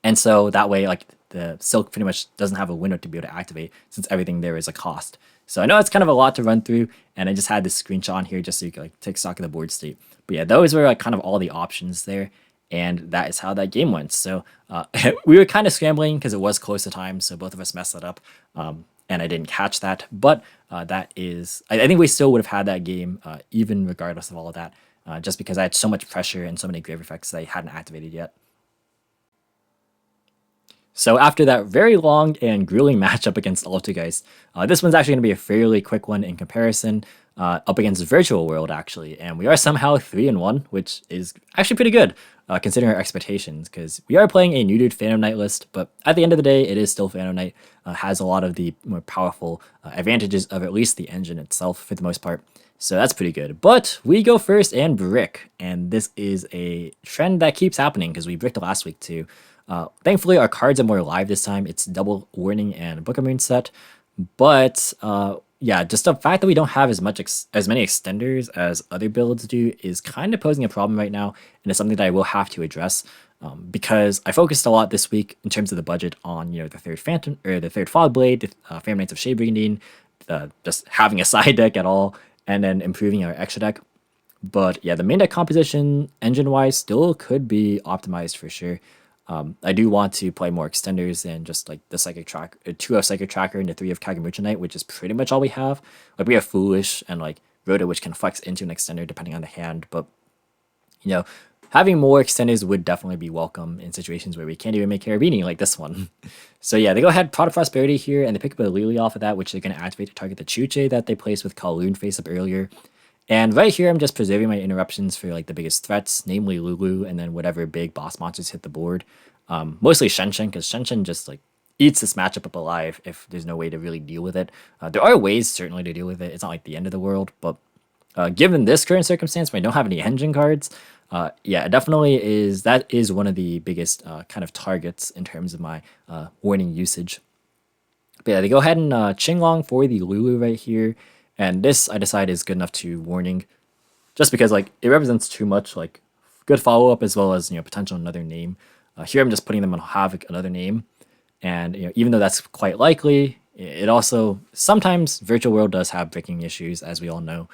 And so that way, like the Silk pretty much doesn't have a window to be able to activate since everything there is a cost. So I know it's kind of a lot to run through, and I just had this screenshot on here just so you can like take stock of the board state. But yeah, those were like kind of all the options there, and that is how that game went. So we were kind of scrambling because it was close to time, so both of us messed that up, and I didn't catch that. But that is, I think we still would have had that game even regardless of all of that, just because I had so much pressure and so many grave effects that I hadn't activated yet. So after that very long and grueling matchup against Altergeist, this one's actually going to be a fairly quick one in comparison, up against Virtual World actually, and we are somehow 3-1, which is actually pretty good considering our expectations, because we are playing a neutered Phantom Knight list, but at the end of the day, it is still Phantom Knight, has a lot of the more powerful advantages of at least the engine itself for the most part. So that's pretty good. But we go first and brick, and this is a trend that keeps happening because we bricked last week too. Thankfully, our cards are more live this time. It's double warning and Book of Moon set, but yeah, just the fact that we don't have as many extenders as other builds do is kind of posing a problem right now, and it's something that I will have to address because I focused a lot this week in terms of the budget on the third Phantom or the third Fogblade, the Phantom Knights of Shade Brigandine, just having a side deck at all, and then improving our extra deck. But yeah, the main deck composition engine wise still could be optimized for sure. I do want to play more extenders than just like the Psychic Track, 2 of Psychic Tracker and the 3 of Kagemucha Knight, which is pretty much all we have. Like we have Foolish and like Rhoda, which can flex into an extender depending on the hand, but having more extenders would definitely be welcome in situations where we can't even make Carabini like this one. So yeah, they go ahead, Prod of Prosperity here, and they pick up a Lily off of that, which they're going to activate to target the Chuche that they placed with Kowloon face up earlier. And right here, I'm just preserving my interruptions for like the biggest threats, namely Lulu, and then whatever big boss monsters hit the board. Mostly Shenshen, because Shenshen just like eats this matchup up alive if there's no way to really deal with it. There are ways certainly to deal with it. It's not like the end of the world, but given this current circumstance where I don't have any engine cards, yeah, it definitely is. That is one of the biggest kind of targets in terms of my warning usage. But yeah, they go ahead and Qinglong for the Lulu right here. And this, I decide, is good enough to warning, just because like it represents too much like good follow-up as well as potential another name. Here I'm just putting them on Havoc, another name. And even though that's quite likely, it also sometimes Virtual World does have breaking issues, as we all know.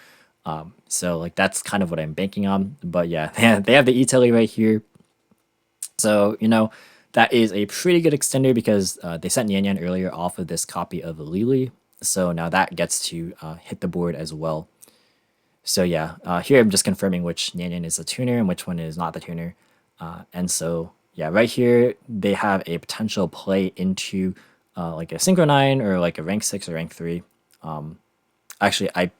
So like that's kind of what I'm banking on. But yeah, they have the E-Telly right here. So that is a pretty good extender because they sent Yan Yan earlier off of this copy of Lily. So now that gets to hit the board as well. So yeah, here I'm just confirming which Yan Yan is the tuner and which one is not the tuner. And so yeah, right here they have a potential play into like a Synchro 9 or like a rank 6 or rank 3. Actually, I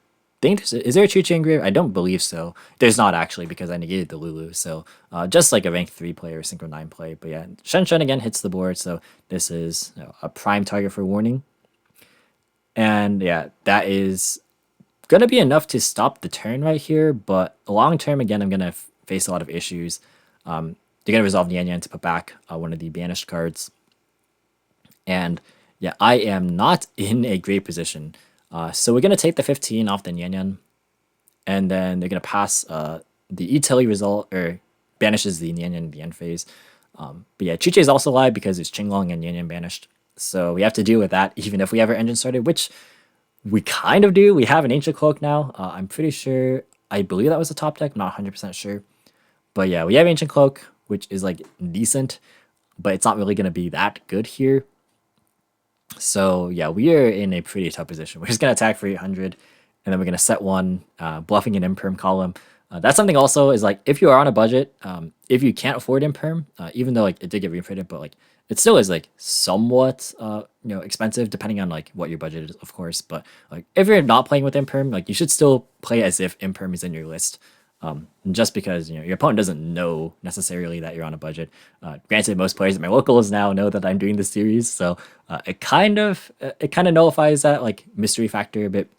think is there a Chuchi engrave? I don't believe so. There's not actually because I negated the Lulu. So just like a rank 3 play or synchro 9 play. But yeah, Shen Shen again hits the board. So this is a prime target for warning. And yeah, that is going to be enough to stop the turn right here. But long term, again, I'm going to face a lot of issues. They're going to resolve Yan Yan to put back one of the banished cards. And yeah, I am not in a great position. So we're going to take the 15 off the Yan Yan. And then they're going to pass the E-Telly result, or banishes the Yan Yan in the end phase. But yeah, Chuche is also alive because it's Qinglong and Yan Yan banished. So we have to deal with that even if we have our engine started, which we kind of do. We have an Ancient Cloak now. I'm pretty sure, I believe that was the top deck. I'm not 100% sure. But yeah, we have Ancient Cloak, which is like decent, but it's not really going to be that good here. So yeah, we are in a pretty tough position. We're just going to attack for 800, and then we're going to set one, bluffing an Imperm column. That's something also is like, if you are on a budget, if you can't afford Imperm, even though like it did get reprinted, but like it still is like somewhat expensive depending on like what your budget is, of course. But like if you're not playing with Imperm, like you should still play as if Imperm is in your list. Just because your opponent doesn't know necessarily that you're on a budget. Granted, most players at my locals now know that I'm doing this series, so it kind of nullifies that like mystery factor a bit.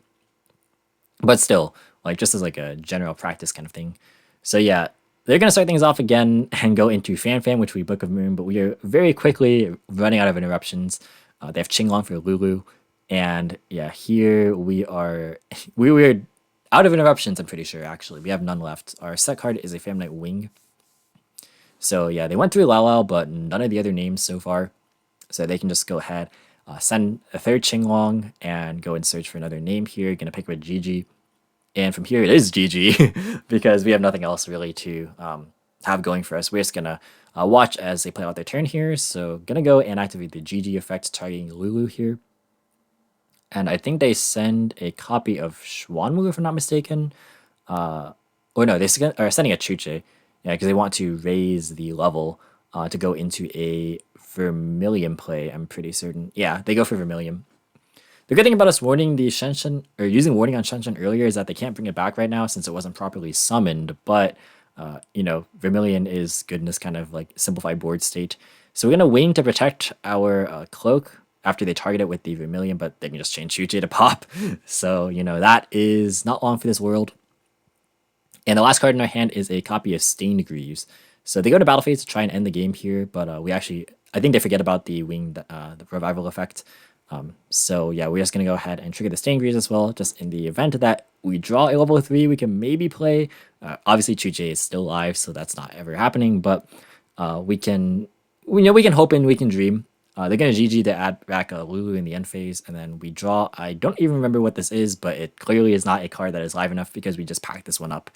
But still, like just as like a general practice kind of thing. So yeah, they're gonna start things off again and go into Fan Fan, which we Book of Moon, but we are very quickly running out of interruptions. They have Qinglong for Lulu, and yeah, here we are. We were out of interruptions, I'm pretty sure, actually. We have none left. Our set card is a Famnite Wing. So yeah, they went through Lao Lao, but none of the other names so far. So they can just go ahead, send a third Qinglong, and go and search for another name here. Gonna pick with GG. And from here it is GG, because we have nothing else really to have going for us. We're just gonna watch as they play out their turn here. So gonna go and activate the GG effect targeting Lulu here. And I think they send a copy of Xuanwu, if I'm not mistaken. Or no, they are sending a Chuche. Yeah, because they want to raise the level to go into a Vermilion play, I'm pretty certain. Yeah, they go for Vermilion. The good thing about us warning the Shenshen, or using warning on Shenshen earlier, is that they can't bring it back right now since it wasn't properly summoned. But, Vermilion is good in this kind of like simplified board state. So we're going to wing to protect our cloak after they target it with the Vermilion, but they can just chain Chuche to pop. So, that is not long for this world. And the last card in our hand is a copy of Stained Greaves. So they go to battle phase to try and end the game here, but I think they forget about the wing, the revival effect. So yeah, we're just going to go ahead and trigger the Stained Greaves as well, just in the event that we draw a level 3, we can maybe play. Obviously, Chuche is still alive, so that's not ever happening, but we can hope and we can dream. They're going to GG to add back a Lulu in the end phase, and then we draw. I don't even remember what this is, but it clearly is not a card that is live enough because we just packed this one up.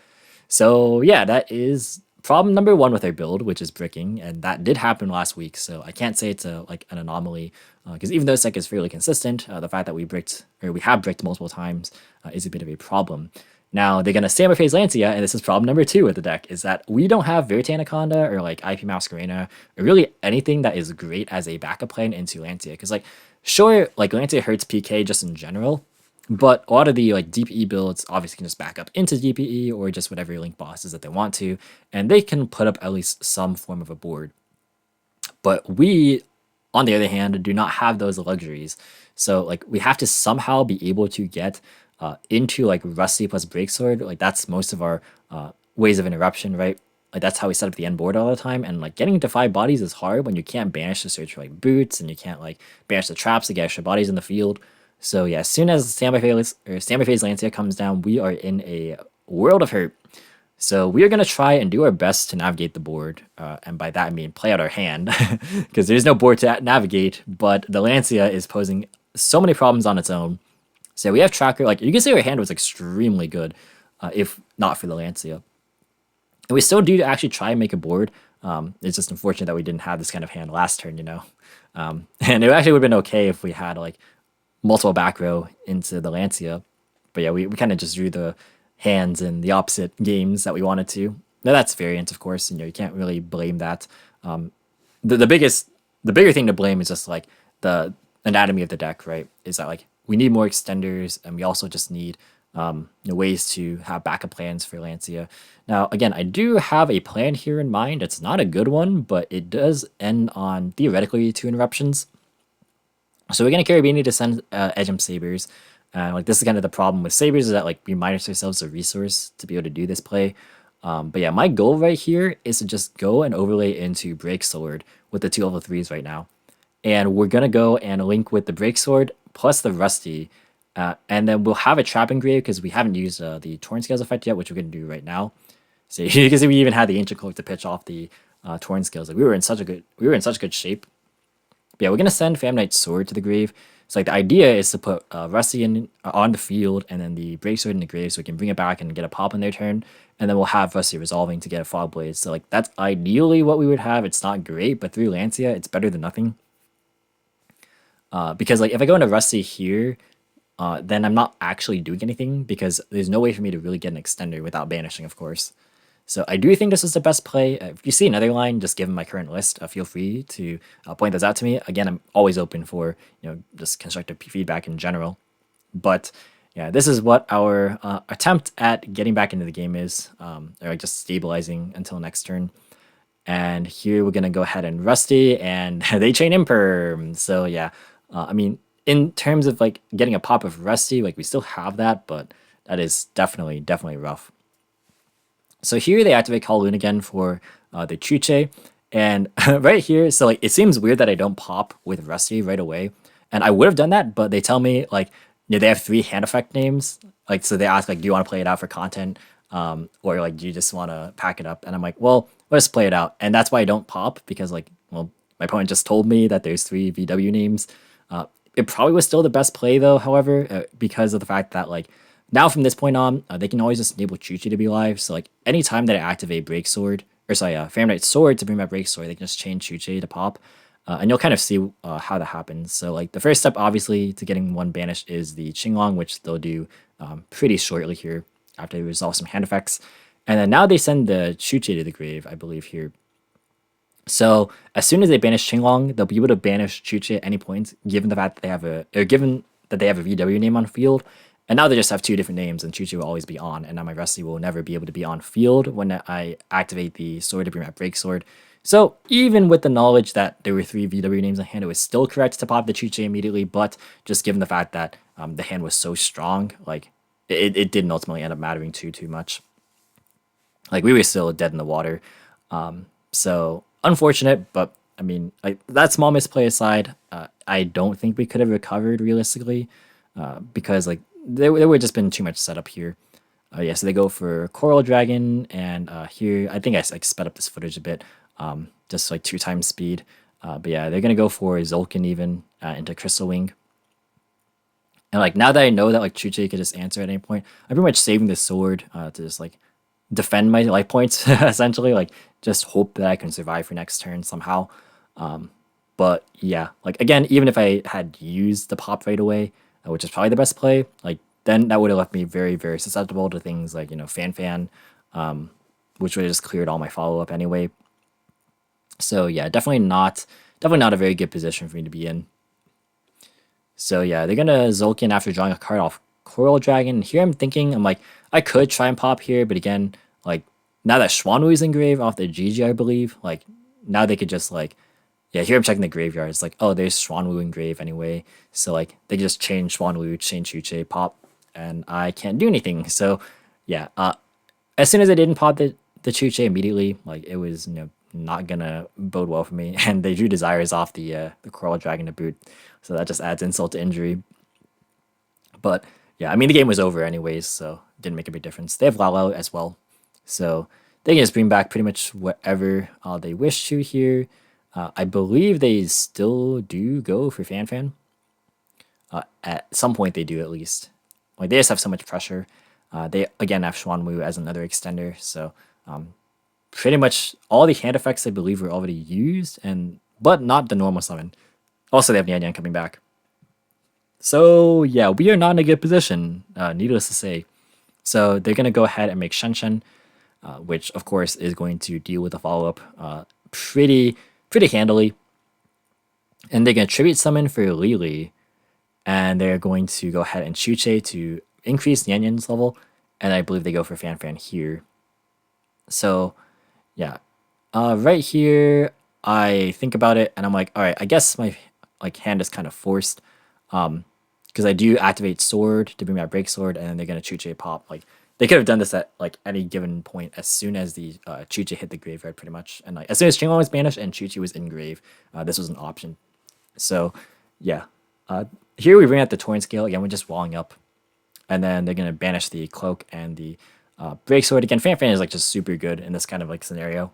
So yeah, that is problem number 1 with our build, which is bricking, and that did happen last week, so I can't say it's an anomaly, because even though this deck is fairly consistent, the fact that we have bricked multiple times is a bit of a problem. Now, they're going to Samurai Phase Lancia, and this is problem number 2 with the deck, is that we don't have Verite Anaconda or like IP Masquerena, or really anything that is great as a backup plan into Lancia, because sure, Lancia hurts PK just in general, but a lot of the DPE builds obviously can just back up into DPE or just whatever link bosses that they want to, and they can put up at least some form of a board. But we, on the other hand, do not have those luxuries. So we have to somehow be able to get into Rusty plus Breaksword. That's most of our ways of interruption, right? That's how we set up the end board all the time. And getting into 5 bodies is hard when you can't banish to search for boots, and you can't banish the traps to get extra bodies in the field. So yeah, as soon as Standby Phase Lancia comes down, we are in a world of hurt. So we are going to try and do our best to navigate the board. And by that I mean play out our hand, because there's no board to navigate, but the Lancia is posing so many problems on its own. So we have Tracker. You can say our hand was extremely good, if not for the Lancia. And we still do actually try and make a board. It's just unfortunate that we didn't have this kind of hand last turn, and it actually would have been okay if we had multiple back row into the Lancia. But yeah, we kind of just drew the hands in the opposite games that we wanted to. Now that's variant, of course, and you can't really blame that. The bigger thing to blame is just the anatomy of the deck, right? Is that we need more extenders, and we also just need ways to have backup plans for Lancia. Now, again, I do have a plan here in mind. It's not a good one, but it does end on theoretically 2 interruptions. So we're gonna carry Beanie to send Edgem Sabers. Like this is kind of the problem with Sabers is that like we minus ourselves a resource to be able to do this play. But yeah, my goal right here is to just go and overlay into Break Sword with the 2 level 3s right now. And we're gonna go and link with the Break Sword plus the Rusty. And then we'll have a Trap Engrave because we haven't used the Torn Scales effect yet, which we're gonna do right now. So you can see we even had the Ancient Cloak to pitch off the Torn Scales. Like we were in such good shape. But yeah, we're gonna send Famnite's Sword to the grave. So like the idea is to put Rusty in on the field and then the Break Sword in the grave so we can bring it back and get a pop in their turn. And then we'll have Rusty resolving to get a Fog Blade. So like that's ideally what we would have. It's not great, but through Lancia, it's better than nothing. Because like if I go into Rusty here, then I'm not actually doing anything because there's no way for me to really get an extender without banishing, of course. So I do think this is the best play. If you see another line, just given my current list, feel free to point those out to me. Again, I'm always open for just constructive feedback in general. But yeah, this is what our attempt at getting back into the game is, or just stabilizing until next turn. And here we're gonna go ahead and Rusty, and they chain Imperm. So yeah, I mean, in terms of like getting a pop of Rusty, like we still have that, but that is definitely rough. So here they activate Kowloon again for the Chuche. And right here, so like it seems weird that I don't pop with Rusty right away. And I would have done that, but they tell me like they have 3 hand effect names. Like so they ask like, do you want to play it out for content? Or like do you just want to pack it up? And I'm like, well, let's play it out. And that's why I don't pop, because like, well, my opponent just told me that there's 3 VW names. It probably was still the best play though, however, because of the fact that like now from this point on, they can always just enable Chuchi to be live. So like anytime that I activate Break Sword, or sorry, Famnite's Sword to bring back Break Sword, they can just change Chuchi to pop. And you'll kind of see how that happens. So like the first step obviously to getting one banished is the Qinglong, which they'll do pretty shortly here after they resolve some hand effects. And then now they send the Chuchi to the grave, I believe here. So as soon as they banish Qinglong, they'll be able to banish Chuchi at any point, given the fact that they have a VW name on field. And now they just have 2 different names, and Chuchi will always be on, and now my Rusty will never be able to be on field when I activate the sword to bring back Break Sword. So even with the knowledge that there were 3 VW names on hand, it was still correct to pop the Chuchi immediately, but just given the fact that the hand was so strong, like it didn't ultimately end up mattering too much. Like we were still dead in the water. So unfortunate, but I mean, like that small misplay aside, I don't think we could have recovered realistically, because like there would just been too much setup here. Yeah, so they go for Coral Dragon, and here I think I like sped up this footage a bit, just like 2 times speed. But yeah, they're gonna go for Zolkin even into Crystal Wing. And like now that I know that like Chuchi could just answer at any point, I'm pretty much saving the sword to just like defend my life points essentially, like just hope that I can survive for next turn somehow. But yeah, like again, even if I had used the pop right away, which is probably the best play, like then that would have left me very susceptible to things like Fan, which would have just cleared all my follow up anyway. So yeah, definitely not a very good position for me to be in. So yeah, they're gonna Zolkin after drawing a card off Coral Dragon. Here I'm thinking, I'm like, I could try and pop here, but again, like now that Xuanwu's engraved off the GG, I believe, like now they could just like, yeah, here I'm checking the graveyard. It's like, oh, there's Xuanwu engraved anyway. So like they just change Xuanwu, change Chuche, pop, and I can't do anything. So yeah, as soon as I didn't pop the Chuche immediately, like it was not gonna bode well for me. And they drew Desires off the Coral Dragon to boot. So that just adds insult to injury. But yeah, I mean the game was over anyways, so it didn't make a big difference. They have Lao as well. So they can just bring back pretty much whatever they wish to here. I believe they still do go for Fan. At some point they do at least. Like they just have so much pressure. They again have Xuanwu as another extender, so pretty much all the hand effects I believe were already used, but not the normal summon. Also they have Nyan coming back. So yeah, we are not in a good position, needless to say. So they're gonna go ahead and make Shen, which of course is going to deal with the follow-up pretty handily. And they're going to tribute summon for Lili, and they're going to go ahead and Chuche to increase Yan Yan's level, and I believe they go for Fan Fan here. So yeah, right here I think about it and I'm like, all right, I guess my hand is kind of forced, because I do activate Sword to bring my Break Sword, and then they're gonna Chuche pop. Like they could have done this at like any given point as soon as the Chuche hit the graveyard, pretty much, and like as soon as Chingwon was banished and Chuche was in grave, this was an option. So yeah, here we bring out the Torrent Scale again. We're just walling up, and then they're gonna banish the Cloak and the Break Sword again. Fan Fan is like just super good in this kind of like scenario.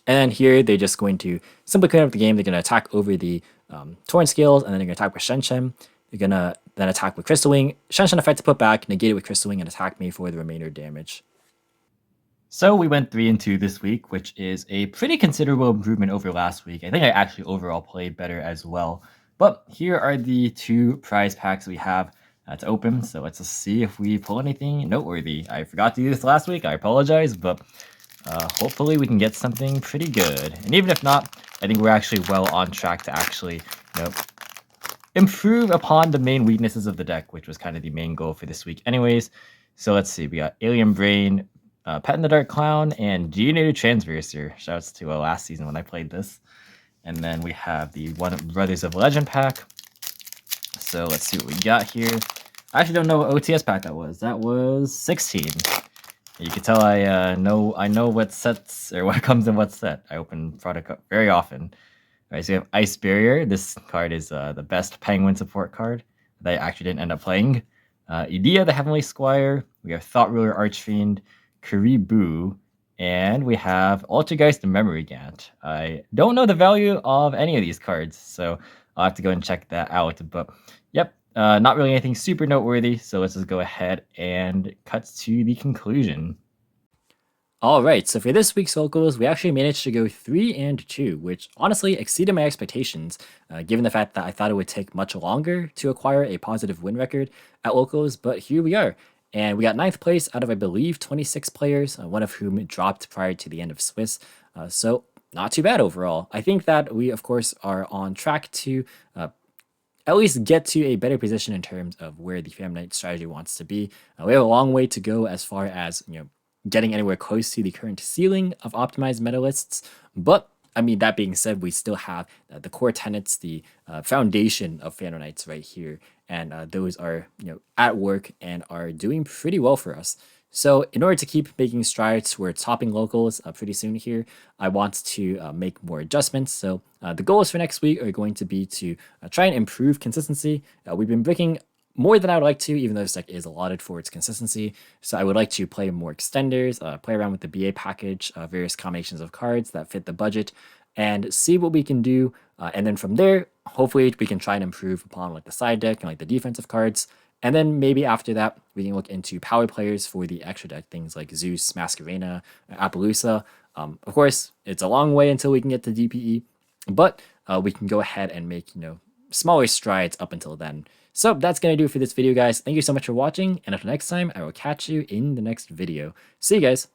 And then here they're just going to simply clean up the game. They're gonna attack over the Torrent Scales, and then they're gonna attack with Shen Shen. They're gonna then attack with Crystal Wing. Shen Shen effect to put back, negate it with Crystal Wing, and attack me for the remainder damage. So we went 3-2 this week, which is a pretty considerable improvement over last week. I think I actually overall played better as well. But here are the 2 prize packs we have to open. So let's just see if we pull anything noteworthy. I forgot to do this last week. I apologize, but hopefully we can get something pretty good. And even if not, I think we're actually well on track to actually, improve upon the main weaknesses of the deck, which was kind of the main goal for this week anyways. So let's see, we got Alien Brain, Pet in the Dark Clown, and Geonator Transverser. Shouts to last season when I played this. And then we have the One Brothers of Legend pack. So let's see what we got here. I actually don't know what OTS pack that was. That was 16. You can tell I know what sets or what comes in what set. I open product up very often. All right, so we have Ice Barrier. This card is the best Penguin support card that I actually didn't end up playing. Idea, the Heavenly Squire. We have Thought Ruler Archfiend, Karibu, and we have Altergeist the Memory Gant. I don't know the value of any of these cards, so I'll have to go and check that out. But yep, not really anything super noteworthy, so let's just go ahead and cut to the conclusion. All right, so for this week's locals, we actually managed to go 3-2, which honestly exceeded my expectations, given the fact that I thought it would take much longer to acquire a positive win record at locals, but here we are. And we got 9th place out of, I believe, 26 players, one of whom dropped prior to the end of Swiss. So not too bad overall. I think that we, of course, are on track to at least get to a better position in terms of where the Fam Knight strategy wants to be. We have a long way to go as far as, getting anywhere close to the current ceiling of optimized meta lists. But I mean, that being said, we still have the core tenets, the foundation of Fandom Knights right here, and those are at work and are doing pretty well for us. So in order to keep making strides towards topping locals pretty soon here, I want to make more adjustments. So the goals for next week are going to be to try and improve consistency. We've been breaking more than I would like to, even though this deck is allotted for its consistency. So I would like to play more extenders, play around with the BA package, various combinations of cards that fit the budget, and see what we can do. And then from there, hopefully we can try and improve upon like the side deck and like the defensive cards. And then maybe after that, we can look into power players for the extra deck, things like Zeus, Masquerena, Appaloosa. Of course, it's a long way until we can get to DPE, but we can go ahead and make, smaller strides up until then. So that's going to do it for this video, guys. Thank you so much for watching, and until next time, I will catch you in the next video. See you guys!